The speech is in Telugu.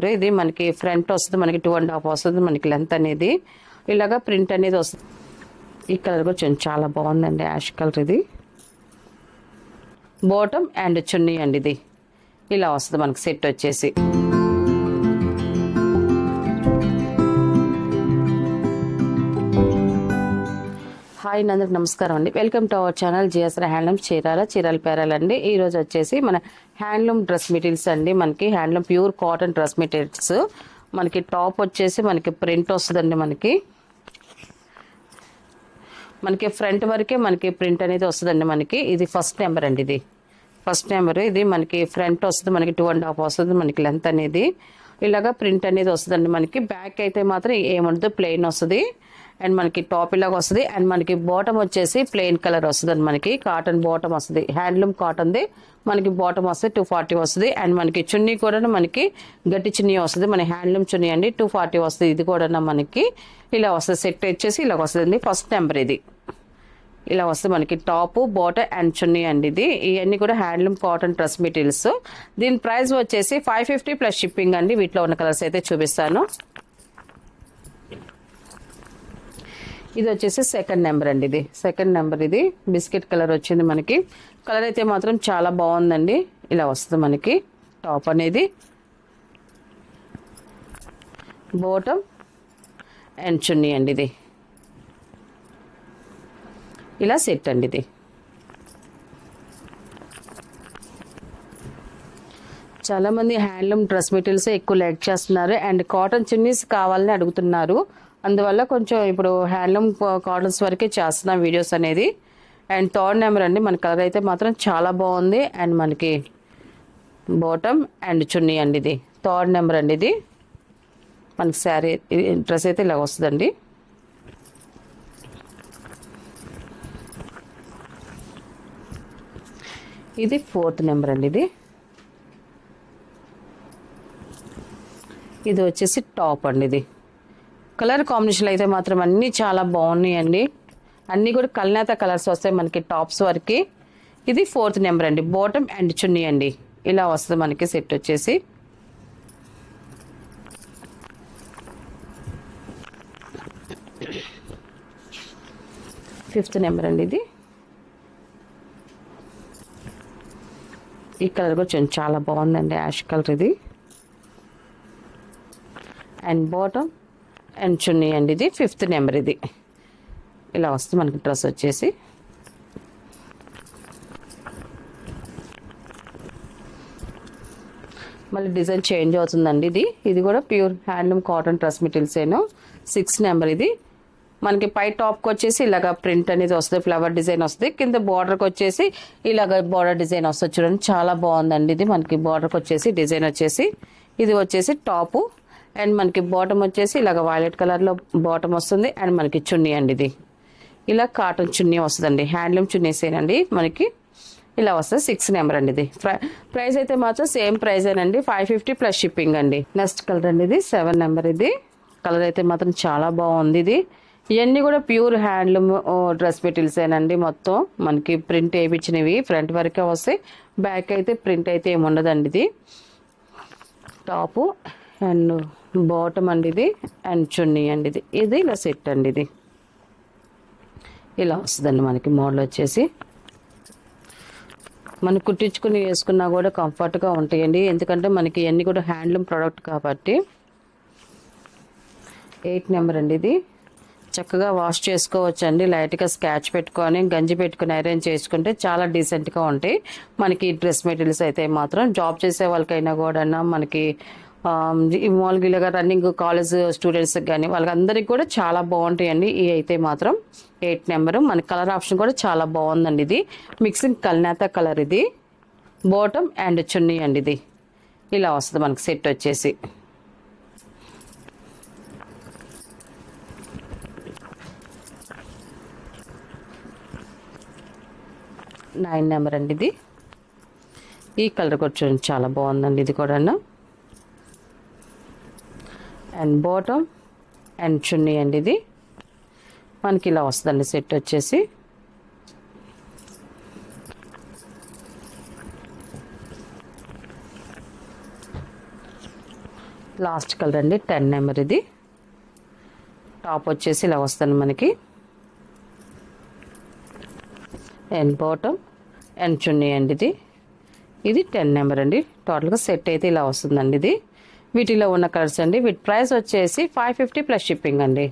ఇది మనకి ఫ్రంట్ వస్తుంది, మనకి 2.5 వస్తుంది మనకి లెంత్ అనేది. ఇలాగా ప్రింట్ అనేది వస్తుంది. ఈ కలర్ కూడా చాలా బాగుందండి, యాష్ కలర్. ఇది బాటమ్ అండ్ చున్నీ అండి. ఇది ఇలా వస్తుంది మనకి సెట్ వచ్చేసి. హాయ్ అందరికి నమస్కారం అండి. Welcome to our channel GSR handloom Chirala పేరాలండి. ఈ రోజు వచ్చేసి మన హ్యాండ్లూమ్ డ్రెస్ మెటీరియల్స్ అండి. మనకి handloom pure cotton dress materials. మనకి టాప్ వచ్చేసి మనకి ప్రింట్ వస్తుందండి. మనకి ఫ్రంట్ వరకే మనకి ప్రింట్ అనేది వస్తుందండి. మనకి ఇది ఫస్ట్ నెంబర్ అండి. ఇది ఫస్ట్ నెంబర్. ఇది మనకి ఫ్రంట్ వస్తుంది, మనకి 2.5 వస్తుంది మనకి లెంత్ అనేది. ఇలాగా ప్రింట్ అనేది వస్తుందండి. మనకి బ్యాక్ అయితే మాత్రం ఏముండదు, ప్లెయిన్ వస్తుంది. అండ్ మనకి టాప్ ఇలాగా వస్తుంది. అండ్ మనకి బాటమ్ వచ్చేసి ప్లెయిన్ కలర్ వస్తుంది. మనకి కాటన్ బాటమ్ వస్తుంది, హ్యాండ్లూమ్ కాటన్ది. మనకి బాటమ్ వస్తుంది 240 వస్తుంది. అండ్ మనకి చున్నీ కూడా మనకి గట్టి చున్నీ వస్తుంది, మన హ్యాండ్లూమ్ చున్నీ అండి. 240 వస్తుంది. ఇది కూడా మనకి ఇలా వస్తుంది. సెట్ వచ్చేసి ఇలా వస్తుంది. ఫస్ట్ నెంబర్ ఇది ఇలా వస్తుంది మనకి. టాప్ బాటమ్ అండ్ చున్నీ అండి. ఇది ఇవన్నీ కూడా హ్యాండ్లూమ్ కాటన్ డ్రెస్ మెటీరియల్స్. దీని ప్రైస్ వచ్చేసి 550 ప్లస్ షిప్పింగ్ అండి. వీటిలో ఉన్న కలర్స్ అయితే చూపిస్తాను. ఇది వచ్చేసి సెకండ్ నెంబర్ అండి. ఇది సెకండ్ నెంబర్. ఇది బిస్కెట్ కలర్ వచ్చింది మనకి. కలర్ అయితే మాత్రం చాలా బాగుందండి. ఇలా వస్తుంది మనకి టాప్ అనేది, బాటమ్ అండ్ చున్నీ అండి. ఇది ఇలా సెట్ అండి. ఇది చాలా మంది హ్యాండ్లూమ్ డ్రెస్ మెటీరియల్స్ ఎక్కువ లైక్ చేస్తున్నారు. అండ్ కాటన్ చున్నీస్ కావాలని అడుగుతున్నారు. అందువల్ల కొంచెం ఇప్పుడు హ్యాండ్లూమ్ కాటన్స్ వరకే చేస్తున్నాం వీడియోస్ అనేది. అండ్ థర్డ్ నెంబర్ అండి. మన కలర్ అయితే మాత్రం చాలా బాగుంది. అండ్ మనకి బాటమ్ అండ్ చున్నీ అండి. ఇది థర్డ్ నెంబర్ అండి. ఇది మనకి శారీ డ్రెస్ అయితే ఇలా వస్తుందండి. ఇది ఫోర్త్ నెంబర్ అండి. ఇది వచ్చేసి టాప్ అండి. ఇది కలర్ కాంబినేషన్ అయితే మాత్రం అన్నీ చాలా బాగున్నాయండి. అన్నీ కూడా కల్నేత కలర్స్ వస్తాయి మనకి టాప్స్ వరకు. ఇది ఫోర్త్ నెంబర్ అండి. బాటమ్ అండ్ చున్నీ అండి. ఇలా వస్తుంది మనకి సెట్ వచ్చేసి. ఫిఫ్త్ నెంబర్ అండి. ఇది ఈ కలర్ కూడా చాలా బాగుందండి, యాష్ కలర్. ఇది అండ్ బాటమ్ అండ్ చున్నీ అండి. ఇది ఫిఫ్త్ నెంబర్. ఇది ఇలా వస్తుంది మనకి డ్రెస్ వచ్చేసి. మళ్ళీ డిజైన్ చేంజ్ అవుతుందండి. ఇది కూడా pure handloom cotton dress materials ఏను. 6 నెంబర్. ఇది మనకి పై టాప్కి వచ్చేసి ఇలాగ ప్రింట్ అనేది వస్తుంది, ఫ్లవర్ డిజైన్ వస్తుంది. కింద బార్డర్కి వచ్చేసి ఇలాగ బార్డర్ డిజైన్ వస్తుంది. చూడండి చాలా బాగుందండి. ఇది మనకి బార్డర్కి వచ్చేసి డిజైన్ వచ్చేసి. ఇది వచ్చేసి టాపు. అండ్ మనకి బాటమ్ వచ్చేసి ఇలాగ వైలెట్ కలర్లో బాటమ్ వస్తుంది. అండ్ మనకి చున్నీ అండి. ఇది ఇలా కాటన్ చున్నీ వస్తుందండి. హ్యాండ్లూమ్ చున్నీసేనండి మనకి. ఇలా వస్తుంది 6 నెంబర్ అండి. ఇది ప్రైస్ అయితే మాత్రం సేమ్ ప్రైస్ ఏనండి, 550 ప్లస్ షిప్పింగ్ అండి. నెక్స్ట్ కలర్ అండి. ఇది 7 నెంబర్. ఇది కలర్ అయితే మాత్రం చాలా బాగుంది. ఇది ఇవన్నీ కూడా ప్యూర్ హ్యాండ్లూమ్ డ్రెస్ మెటీరియల్స్ ఏనండి. మొత్తం మనకి ప్రింట్ వేయించినవి ఫ్రంట్ వరకే వస్తాయి, బ్యాక్ అయితే ప్రింట్ అయితే ఏమి ఉండదండి. ఇది టాపు అండ్ బాటమ్ అండి. ఇది అండ్ చున్నీ అండి. ఇది ఇలా సెట్ అండి. ఇది ఇలా వస్తుందండి మనకి మోడల్ వచ్చేసి. మనం కుట్టించుకుని వేసుకున్నా కూడా కంఫర్ట్గా ఉంటాయండి, ఎందుకంటే మనకి ఇవన్నీ కూడా హ్యాండ్లూమ్ ప్రోడక్ట్ కాబట్టి. 8 నెంబర్ అండి. ఇది చక్కగా వాష్ చేసుకోవచ్చు అండి. లైట్గా స్కాచ్ పెట్టుకొని గంజి పెట్టుకుని ఐరన్ చేసుకుంటే చాలా డీసెంట్గా ఉంటాయి మనకి డ్రెస్ మెటీరియల్స్ అయితే మాత్రం. జాబ్ చేసే వాళ్ళకైనా కూడా మనకి మామూలుగా ఇలాగా రన్నింగ్ కాలేజ్ స్టూడెంట్స్కి కానీ వాళ్ళందరికీ కూడా చాలా బాగుంటాయండి. ఇవి అయితే మాత్రం 8 నెంబరు. మన కలర్ ఆప్షన్ కూడా చాలా బాగుందండి. ఇది మిక్సింగ్ కల్నేత కలర్. ఇది బాటమ్ అండ్ చున్నీ అండి. ఇది ఇలా వస్తుంది మనకి సెట్ వచ్చేసి. నైన్ నెంబర్ అండి. ఇది ఈ కలర్ కూడా చూడండి చాలా బాగుందండి. ఇది కూడా అండ్ బాటమ్ అండ్ చున్నీ అండి. ఇది మనకి ఇలా వస్తుందండి సెట్ వచ్చేసి. లాస్ట్ కలర్ అండి 10 నెంబర్ ఇది. టాప్ వచ్చేసి ఇలా వస్తుంది మనకి. అండ్ బాటమ్ అండ్ చున్నీ అండి ఇది. ఇది 10 నెంబర్ అండి. టోటల్గా సెట్ అయితే ఇలా వస్తుందండి ఇది. వీటిలో ఉన్న కలర్స్ అండి. వీటి ప్రైస్ వచ్చేసి 550 ప్లస్ షిప్పింగ్ అండి.